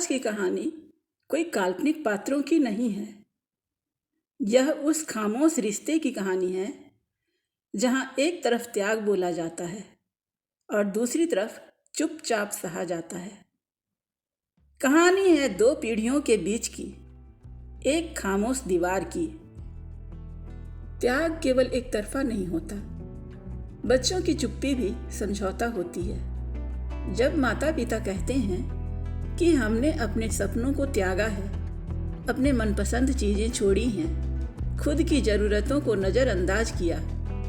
आज की कहानी कोई काल्पनिक पात्रों की नहीं है। यह उस खामोश रिश्ते की कहानी है जहां एक तरफ त्याग बोला जाता है और दूसरी तरफ चुपचाप सहा जाता है। कहानी है दो पीढ़ियों के बीच की, एक खामोश दीवार की। त्याग केवल एक तरफा नहीं होता, बच्चों की चुप्पी भी समझौता होती है। जब माता पिता कहते हैं कि हमने अपने सपनों को त्यागा है, अपने मनपसंद चीजें छोड़ी हैं, खुद की जरूरतों को नजरअंदाज किया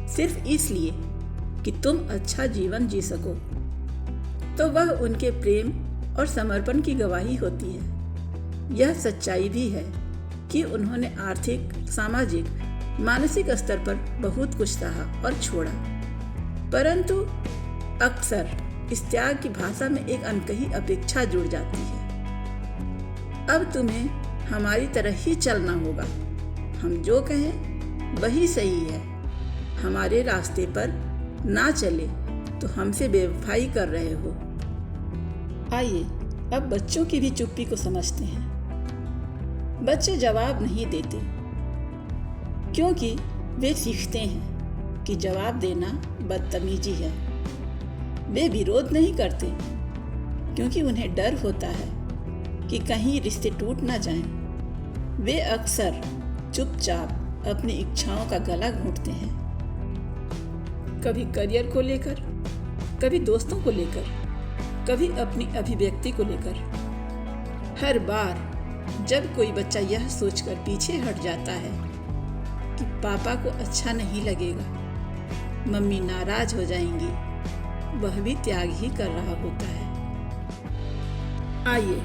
सिर्फ इसलिए कि तुम अच्छा जीवन जी सको, तो वह उनके प्रेम और समर्पण की गवाही होती है। यह सच्चाई भी है कि उन्होंने आर्थिक, सामाजिक, मानसिक स्तर पर बहुत कुछ सहा और छोड़ा, परंतु अक्सर इस त्याग की भाषा में एक अनकही अपेक्षा जुड़ जाती है। अब तुम्हें हमारी तरह ही चलना होगा, हम जो कहें वही सही है। हमारे रास्ते पर ना चले तो हमसे बेवफाई कर रहे हो। आइए अब बच्चों की भी चुप्पी को समझते हैं। बच्चे जवाब नहीं देते क्योंकि वे सीखते हैं कि जवाब देना बदतमीजी है। वे विरोध नहीं करते क्योंकि उन्हें डर होता है कि कहीं रिश्ते टूट ना जाएं। वे अक्सर चुपचाप अपनी इच्छाओं का गला घोंटते हैं, कभी करियर को लेकर, कभी दोस्तों को लेकर, कभी अपनी अभिव्यक्ति को लेकर। हर बार जब कोई बच्चा यह सोचकर पीछे हट जाता है कि पापा को अच्छा नहीं लगेगा, मम्मी नाराज हो जाएंगी, वह भी त्याग ही कर रहा होता है। आइए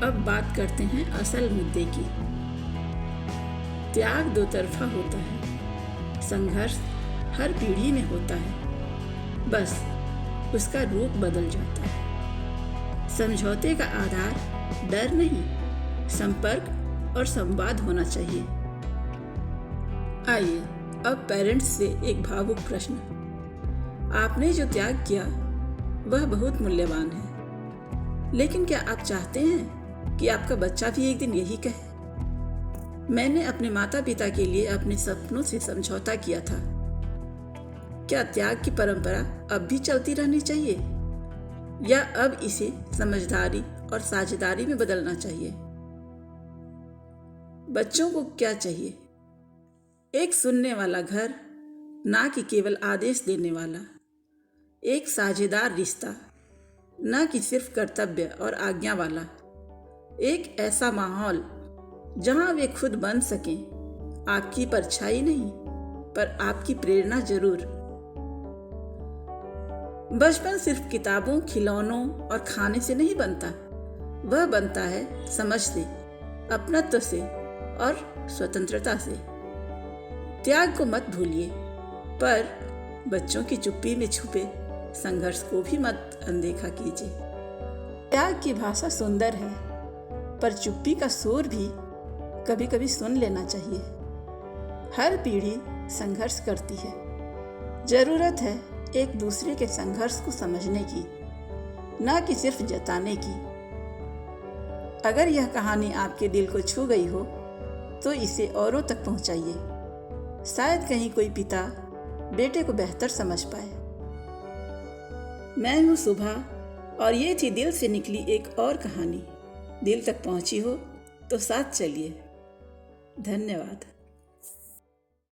अब बात करते हैं असल मुद्दे की। त्याग दो तरफा होता है, संघर्ष हर पीढ़ी में होता है, बस उसका रूप बदल जाता है। समझौते का आधार डर नहीं, संपर्क और संवाद होना चाहिए। आइए अब पेरेंट्स से एक भावुक प्रश्न। आपने जो त्याग किया वह बहुत मूल्यवान है, लेकिन क्या आप चाहते हैं कि आपका बच्चा भी एक दिन यही कहे, मैंने अपने माता पिता के लिए अपने सपनों से समझौता किया था? क्या त्याग की परंपरा अब भी चलती रहनी चाहिए या अब इसे समझदारी और साझेदारी में बदलना चाहिए? बच्चों को क्या चाहिए? एक सुनने वाला घर, ना कि केवल आदेश देने वाला। एक साझेदार रिश्ता, न कि सिर्फ कर्तव्य और आज्ञा वाला। एक ऐसा माहौल जहां वे खुद बन सकें, आपकी परछाई नहीं पर आपकी प्रेरणा जरूर। बचपन सिर्फ किताबों, खिलौनों और खाने से नहीं बनता, वह बनता है समझ से, अपनत्व से और स्वतंत्रता से। त्याग को मत भूलिए, पर बच्चों की चुप्पी में छुपे संघर्ष को भी मत अनदेखा कीजिए। त्याग की भाषा सुंदर है, पर चुप्पी का शोर भी कभी कभी सुन लेना चाहिए। हर पीढ़ी संघर्ष करती है, जरूरत है एक दूसरे के संघर्ष को समझने की, ना कि सिर्फ जताने की। अगर यह कहानी आपके दिल को छू गई हो तो इसे औरों तक पहुंचाइए, शायद कहीं कोई पिता बेटे को बेहतर समझ पाए। मैं हूँ सुभा और ये थी दिल से निकली एक और कहानी। दिल तक पहुंची हो तो साथ चलिए। धन्यवाद।